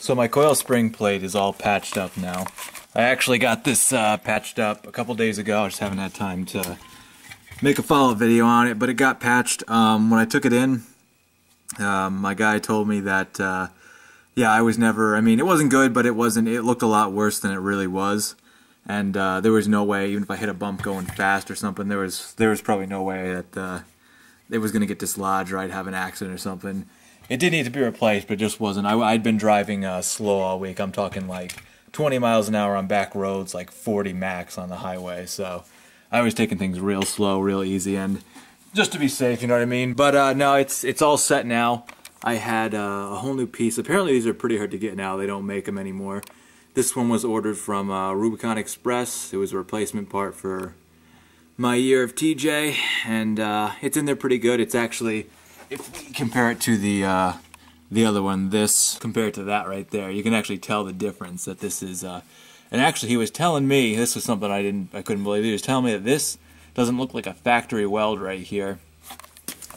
So my coil spring plate is all patched up now. I actually got this patched up a couple days ago. I just haven't had time to make a follow-up video on it, but it got patched. When I took it in, my guy told me that, yeah, I was never, I mean, it wasn't good, but it looked a lot worse than it really was. And there was no way, even if I hit a bump going fast or something, there was probably no way that it was going to get dislodged or I'd have an accident or something. It did need to be replaced, but it just wasn't. I'd been driving slow all week. I'm talking like 20 miles an hour on back roads, like 40 max on the highway. So I was taking things real slow, real easy, and just to be safe, you know what I mean? But no, it's all set now. I had a whole new piece. Apparently these are pretty hard to get now. They don't make them anymore. This one was ordered from Rubicon Express. It was a replacement part for my year of TJ, and it's in there pretty good. It's actually, if we compare it to the other one, this compared to that right there, you can actually tell the difference that this is. And actually, he was telling me, this was something I couldn't believe. He was telling me that this doesn't look like a factory weld right here,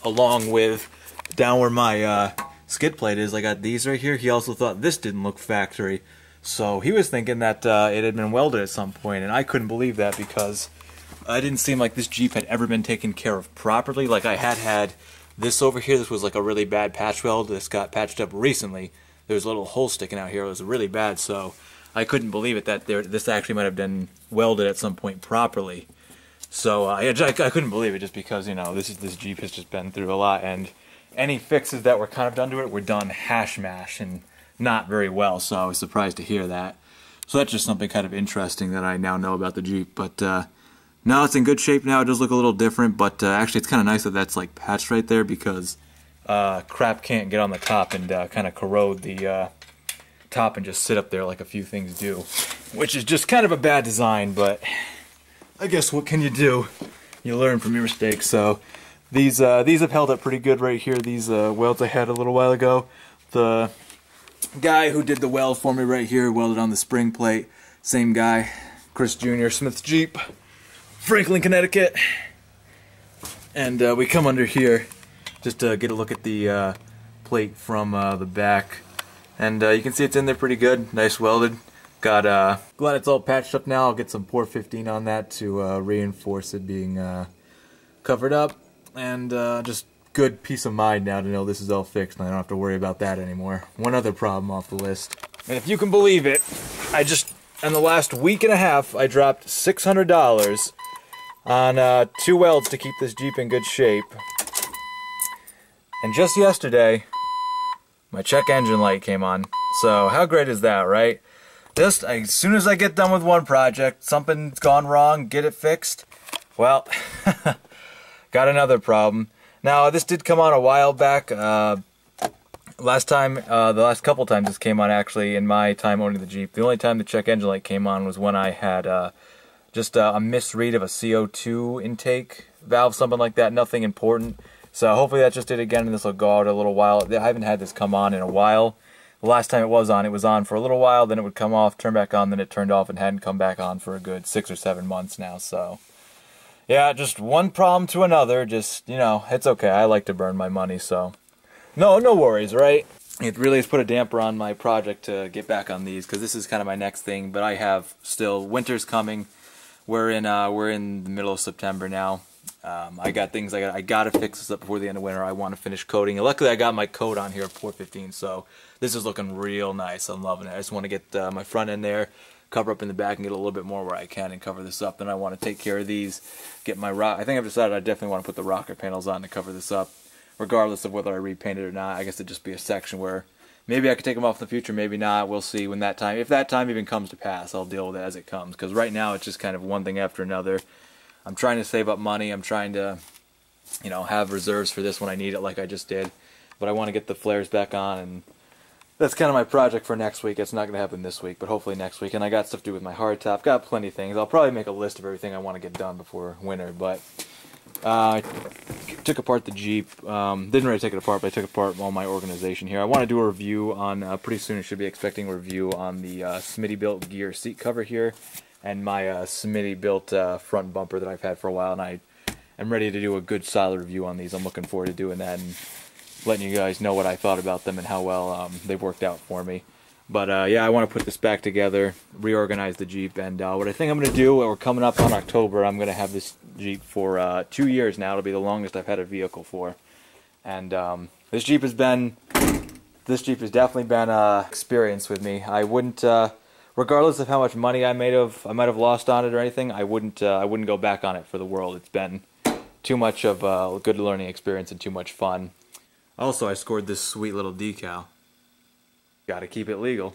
along with down where my skid plate is. I got these right here. He also thought this didn't look factory, so he was thinking that it had been welded at some point, and I couldn't believe that because it didn't seem like this Jeep had ever been taken care of properly. Like I had this over here. This was like a really bad patch weld. This got patched up recently. There was a little hole sticking out here. It was really bad, so I couldn't believe it that this actually might have been welded at some point properly. So I couldn't believe it just because, you know, this Jeep has just been through a lot, and any fixes that were kind of done to it were done hash mash and not very well. So I was surprised to hear that. So that's just something kind of interesting that I now know about the Jeep. But no, it's in good shape now. It does look a little different, but actually it's kind of nice that that's like patched right there because crap can't get on the top and kind of corrode the top and just sit up there like a few things do, which is just kind of a bad design, but I guess what can you do? You learn from your mistakes. So these have held up pretty good right here. These welds I had a little while ago. The guy who did the weld for me right here welded on the spring plate. Same guy, Chris Jr., Smith's Jeep, Franklin, Connecticut. And we come under here just to get a look at the plate from the back. And you can see it's in there pretty good, nice welded. Glad it's all patched up now. I'll get some Port 15 on that to reinforce it being covered up. And just good peace of mind now to know this is all fixed and I don't have to worry about that anymore. One other problem off the list. And if you can believe it, in the last week and a half, I dropped $600 on 2 welds to keep this Jeep in good shape. And just yesterday, my check engine light came on. So how great is that, right? Just as soon as I get done with one project, something's gone wrong, get it fixed. Well, got another problem. Now, this did come on a while back. The last couple times this came on, actually, in my time owning the Jeep, the only time the check engine light came on was when I had just a misread of a CO2 intake valve, something like that, nothing important. So hopefully that just did again, and this will go out a little while. I haven't had this come on in a while. The last time it was on for a little while, then it would come off, turn back on, then it turned off and hadn't come back on for a good 6 or 7 months now, so yeah, just one problem to another. Just, you know, it's okay. I like to burn my money, so no worries, right? It really has put a damper on my project to get back on these because this is kind of my next thing. But I have still, winter's coming. We're in the middle of September now. I got things I gotta fix this up before the end of winter. I want to finish coating. And luckily, I got my coat on here, Port 15. So this is looking real nice. I'm loving it. I just want to get my front end there, cover up in the back and get a little bit more where I can and cover this up. Then I want to take care of these, get my I think I've decided I definitely want to put the rocker panels on to cover this up, regardless of whether I repaint it or not. I guess it'd just be a section where maybe I could take them off in the future, maybe not. We'll see when that time, if that time even comes to pass, I'll deal with it as it comes. Because right now it's just kind of one thing after another. I'm trying to save up money. I'm trying to, you know, have reserves for this when I need it like I just did. But I want to get the flares back on, and that's kind of my project for next week. It's not going to happen this week, but hopefully next week. And I got stuff to do with my hardtop. Got plenty of things. I'll probably make a list of everything I want to get done before winter. But I took apart the Jeep. Didn't really take it apart, but I took apart all my organization here. I want to do a review on, pretty soon I should be expecting a review on the Smitty-built gear seat cover here, and my Smitty-built front bumper that I've had for a while, and I am ready to do a good solid review on these. I'm looking forward to doing that and letting you guys know what I thought about them and how well they've worked out for me. But yeah, I want to put this back together, reorganize the Jeep, and what I think I'm going to do, we're coming up on October, I'm going to have this Jeep for 2 years now. It'll be the longest I've had a vehicle for. And this Jeep has definitely been an experience with me. I wouldn't, regardless of how much money I might have lost on it or anything, I wouldn't go back on it for the world. It's been too much of a good learning experience and too much fun. Also, I scored this sweet little decal. Gotta keep it legal.